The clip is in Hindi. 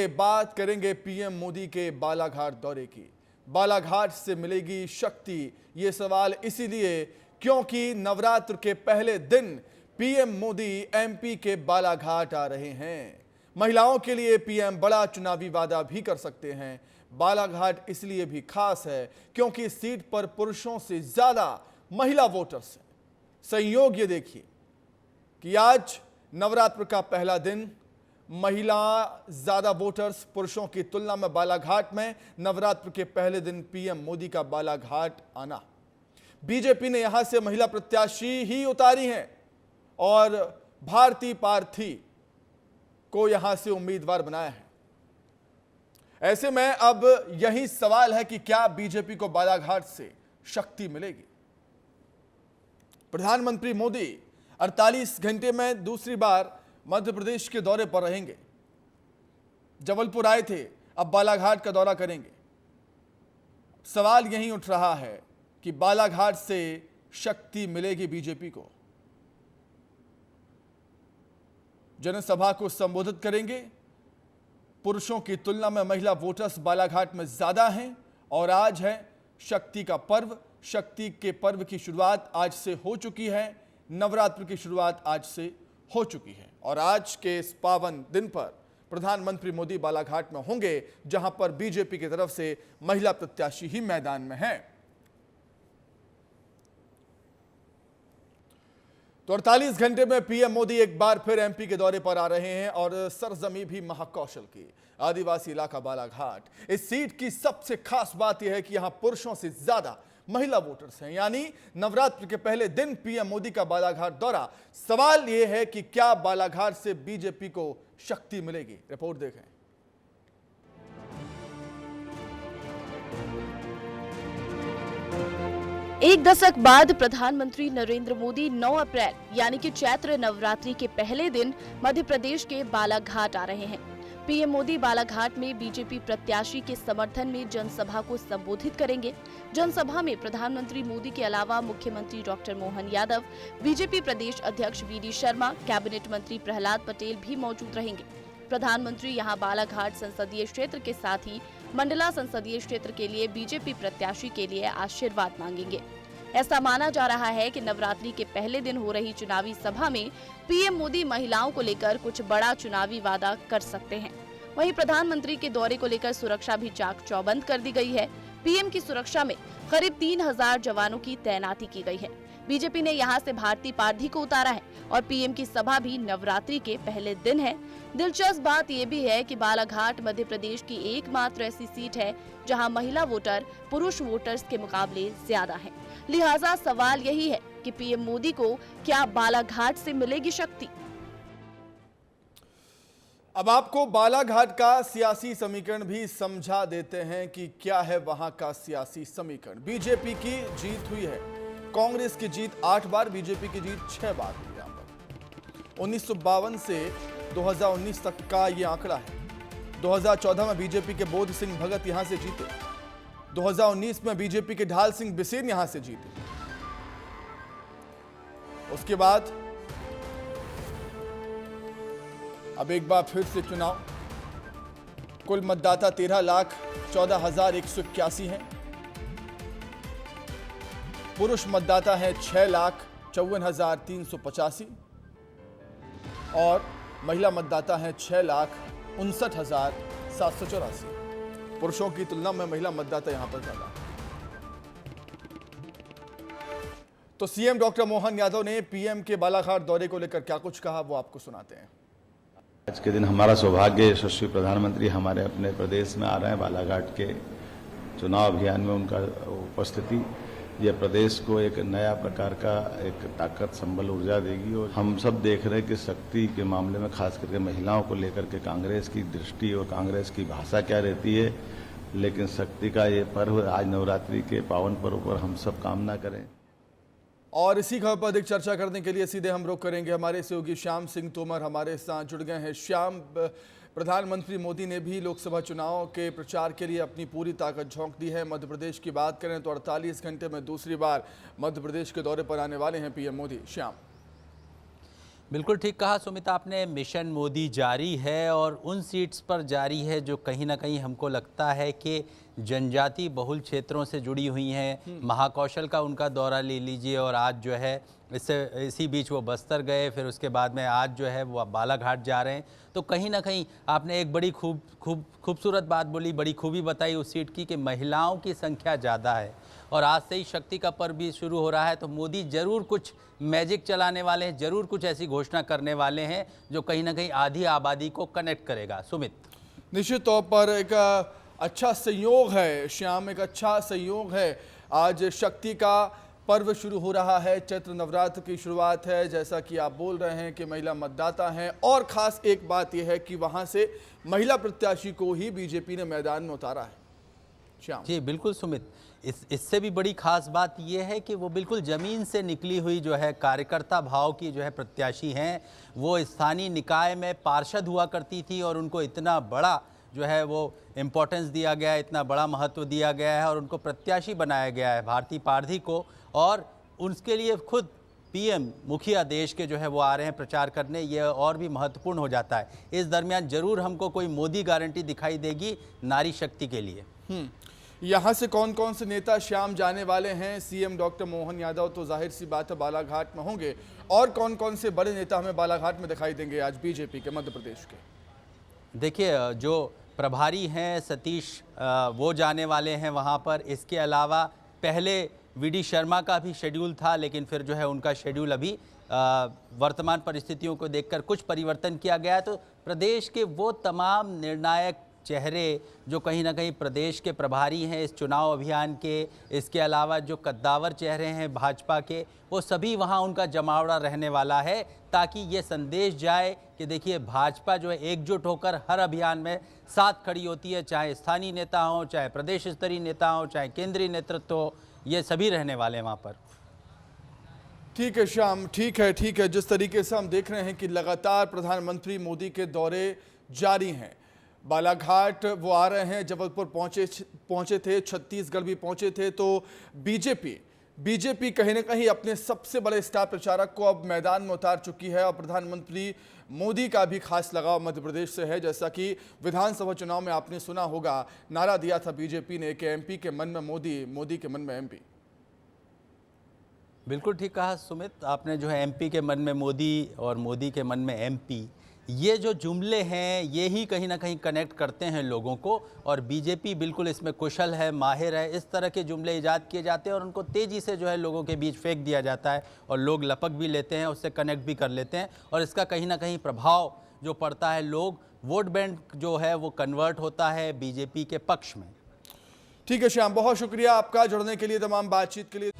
बात करेंगे पीएम मोदी के बालाघाट दौरे की। बालाघाट से मिलेगी शक्ति, ये सवाल इसीलिए क्योंकि नवरात्र के पहले दिन पीएम मोदी एमपी के बालाघाट आ रहे हैं। महिलाओं के लिए पीएम बड़ा चुनावी वादा भी कर सकते हैं। बालाघाट इसलिए भी खास है क्योंकि इस सीट पर पुरुषों से ज्यादा महिला वोटर्स हैं। संयोग ये देखिए कि आज नवरात्र का पहला दिन, महिला ज्यादा वोटर्स पुरुषों की तुलना में बालाघाट में। नवरात्र के पहले दिन पीएम मोदी का बालाघाट आना। बीजेपी ने यहां से महिला प्रत्याशी ही उतारी हैं और भारती पार्थी को यहां से उम्मीदवार बनाया है। ऐसे में अब यही सवाल है कि क्या बीजेपी को बालाघाट से शक्ति मिलेगी। प्रधानमंत्री मोदी 48 घंटे में दूसरी बार मध्य प्रदेश के दौरे पर रहेंगे। जबलपुर आए थे, अब बालाघाट का दौरा करेंगे। सवाल यही उठ रहा है कि बालाघाट से शक्ति मिलेगी बीजेपी को। जनसभा को संबोधित करेंगे। पुरुषों की तुलना में महिला वोटर्स बालाघाट में ज्यादा हैं और आज है शक्ति का पर्व। शक्ति के पर्व की शुरुआत आज से हो चुकी है। नवरात्र की शुरुआत आज से हो चुकी है और आज के इस पावन दिन पर प्रधानमंत्री मोदी बालाघाट में होंगे, जहां पर बीजेपी की तरफ से महिला प्रत्याशी ही मैदान में हैं। तो 48 घंटे में पीएम मोदी एक बार फिर एमपी के दौरे पर आ रहे हैं और सरजमी भी महाकौशल की, आदिवासी इलाका बालाघाट। इस सीट की सबसे खास बात यह है कि यहां पुरुषों से ज्यादा महिला वोटर्स हैं, यानी नवरात्र के पहले दिन पीएम मोदी का बालाघाट दौरा। सवाल यह है कि क्या बालाघाट से बीजेपी को शक्ति मिलेगी। रिपोर्ट देखें। एक दशक बाद प्रधानमंत्री नरेंद्र मोदी 9 अप्रैल यानी कि चैत्र नवरात्रि के पहले दिन मध्य प्रदेश के बालाघाट आ रहे हैं। पीएम मोदी बालाघाट में बीजेपी प्रत्याशी के समर्थन में जनसभा को संबोधित करेंगे। जनसभा में प्रधानमंत्री मोदी के अलावा मुख्यमंत्री डॉक्टर मोहन यादव, बीजेपी प्रदेश अध्यक्ष वी.डी. शर्मा, कैबिनेट मंत्री प्रहलाद पटेल भी मौजूद रहेंगे। प्रधानमंत्री यहां बालाघाट संसदीय क्षेत्र के साथ ही मंडला संसदीय क्षेत्र के लिए बीजेपी प्रत्याशी के लिए आशीर्वाद मांगेंगे। ऐसा माना जा रहा है कि नवरात्रि के पहले दिन हो रही चुनावी सभा में पीएम मोदी महिलाओं को लेकर कुछ बड़ा चुनावी वादा कर सकते हैं। वहीं प्रधानमंत्री के दौरे को लेकर सुरक्षा भी चाक चौबंद कर दी गई है। पीएम की सुरक्षा में करीब 3000 जवानों की तैनाती की गई है। बीजेपी ने यहां से भारती पार्थी को उतारा है और पीएम की सभा भी नवरात्रि के पहले दिन है। दिलचस्प बात यह भी है कि बालाघाट मध्य प्रदेश की एकमात्र ऐसी सीट है जहां महिला वोटर पुरुष वोटर्स के मुकाबले ज्यादा हैं। लिहाजा सवाल यही है कि पीएम मोदी को क्या बालाघाट से मिलेगी शक्ति। अब आपको बालाघाट का सियासी समीकरण भी समझा देते हैं कि क्या है वहां का सियासी समीकरण। बीजेपी की जीत हुई है, कांग्रेस की जीत 8 बार, बीजेपी की जीत 6 बार हुई। यहां पर 1952 से 2019 तक का ये आंकड़ा है। 2014 में बीजेपी के बोध सिंह भगत यहां से जीते। 2019 में बीजेपी के ढाल सिंह बिसेन यहां से जीते। उसके बाद अब एक बार फिर से चुनाव। कुल मतदाता 13,14,181 हैं। पुरुष मतदाता है 6,54,385 और महिला मतदाता है 6,59,784। पुरुषों की तुलना में महिला मतदाता यहां पर ज्यादा। तो सीएम डॉक्टर मोहन यादव ने पीएम के बालाघाट दौरे को लेकर क्या कुछ कहा, वो आपको सुनाते हैं। आज के दिन हमारा सौभाग्य, यशस्वी प्रधानमंत्री हमारे अपने प्रदेश में आ रहे हैं। बालाघाट के चुनाव अभियान में उनका उपस्थिति यह प्रदेश को एक नया प्रकार का एक ताकत, संबल, ऊर्जा देगी। और हम सब देख रहे हैं कि शक्ति के मामले में खास करके महिलाओं को लेकर के कांग्रेस की दृष्टि और कांग्रेस की भाषा क्या रहती है, लेकिन शक्ति का ये पर्व आज नवरात्रि के पावन पर्व पर हम सब कामना करें। और इसी खबर पर अधिक चर्चा करने के लिए सीधे हम रुख करेंगे। हमारे सहयोगी श्याम सिंह तोमर हमारे साथ जुड़ गए हैं। श्याम, प्रधानमंत्री मोदी ने भी लोकसभा चुनाव के प्रचार के लिए अपनी पूरी ताकत झोंक दी है। मध्य प्रदेश की बात करें तो 48 घंटे में दूसरी बार मध्य प्रदेश के दौरे पर आने वाले हैं पीएम मोदी। श्याम, बिल्कुल ठीक कहा सुमित आपने। मिशन मोदी जारी है और उन सीट्स पर जारी है जो कहीं ना कहीं हमको लगता है कि जनजाति बहुल क्षेत्रों से जुड़ी हुई हैं। महाकौशल का उनका दौरा ले लीजिए और आज जो है इसी बीच वो बस्तर गए, फिर उसके बाद में आज जो है वो बालाघाट जा रहे हैं। तो कहीं ना कहीं आपने एक बड़ी खूबसूरत बात बोली, बड़ी खूबी बताई उस सीट की कि महिलाओं की संख्या ज़्यादा है और आज से ही शक्ति का पर्व भी शुरू हो रहा है। तो मोदी ज़रूर कुछ मैजिक चलाने वाले हैं, ज़रूर कुछ ऐसी घोषणा करने वाले हैं जो कहीं ना कहीं आधी आबादी को कनेक्ट करेगा। सुमित, निश्चित तौर पर एक अच्छा संयोग है श्याम, एक अच्छा संयोग है। आज शक्ति का पर्व शुरू हो रहा है, चैत्र नवरात्र की शुरुआत है, जैसा कि आप बोल रहे हैं कि महिला मतदाता हैं और खास एक बात यह है कि वहां से महिला प्रत्याशी को ही बीजेपी ने मैदान में उतारा है। श्याम जी बिल्कुल सुमित, इससे भी बड़ी खास बात यह है कि वो बिल्कुल ज़मीन से निकली हुई जो है कार्यकर्ता भाव की जो है प्रत्याशी हैं। वो स्थानीय निकाय में पार्षद हुआ करती थी और उनको इतना बड़ा जो है वो इम्पोर्टेंस दिया गया है, इतना बड़ा महत्व दिया गया है और उनको प्रत्याशी बनाया गया है भारती पारधी को। और उसके लिए खुद पीएम मुखिया देश के जो है वो आ रहे हैं प्रचार करने, ये और भी महत्वपूर्ण हो जाता है। इस दरमियान ज़रूर हमको कोई मोदी गारंटी दिखाई देगी नारी शक्ति के लिए। यहाँ से कौन कौन से नेता श्याम जाने वाले हैं? सीएम डॉक्टर मोहन यादव तो जाहिर सी बात है बालाघाट में होंगे, और कौन कौन से बड़े नेता हमें बालाघाट में दिखाई देंगे आज बीजेपी के मध्य प्रदेश के? देखिए, जो प्रभारी हैं सतीश वो जाने वाले हैं वहाँ पर। इसके अलावा पहले वीडी शर्मा का भी शेड्यूल था, लेकिन फिर जो है उनका शेड्यूल अभी वर्तमान परिस्थितियों को देखकर कुछ परिवर्तन किया गया है। तो प्रदेश के वो तमाम निर्णायक चेहरे जो कहीं ना कहीं प्रदेश के प्रभारी हैं इस चुनाव अभियान के, इसके अलावा जो कद्दावर चेहरे हैं भाजपा के, वो सभी वहाँ उनका जमावड़ा रहने वाला है, ताकि ये संदेश जाए कि देखिए भाजपा जो है एकजुट होकर हर अभियान में साथ खड़ी होती है, चाहे स्थानीय नेता हों, चाहे प्रदेश स्तरीय नेता हों, चाहे केंद्रीय नेतृत्व हो, ये सभी रहने वाले हैं वहाँ पर। ठीक है श्याम, ठीक है। जिस तरीके से हम देख रहे हैं कि लगातार प्रधानमंत्री मोदी के दौरे जारी हैं। बालाघाट वो आ रहे हैं, जबलपुर पहुंचे थे, छत्तीसगढ़ भी पहुंचे थे। तो बीजेपी कहीं ना कहीं अपने सबसे बड़े स्टार प्रचारक को अब मैदान में उतार चुकी है और प्रधानमंत्री मोदी का भी खास लगाव मध्य प्रदेश से है। जैसा कि विधानसभा चुनाव में आपने सुना होगा, नारा दिया था बीजेपी ने कि एमपी के मन में मोदी, मोदी के मन में एमपी। बिल्कुल ठीक कहा सुमित आपने, जो है एमपी के मन में मोदी और मोदी के मन में एमपी, ये जो जुमले हैं ये ही कहीं ना कहीं कनेक्ट करते हैं लोगों को। और बीजेपी बिल्कुल इसमें कुशल है, माहिर है। इस तरह के जुमले ईजाद किए जाते हैं और उनको तेज़ी से जो है लोगों के बीच फेंक दिया जाता है और लोग लपक भी लेते हैं, उससे कनेक्ट भी कर लेते हैं और इसका कहीं ना कहीं प्रभाव जो पड़ता है, लोग वोट बैंक जो है वो कन्वर्ट होता है बीजेपी के पक्ष में। ठीक है श्याम, बहुत शुक्रिया आपका जुड़ने के लिए, तमाम बातचीत के लिए।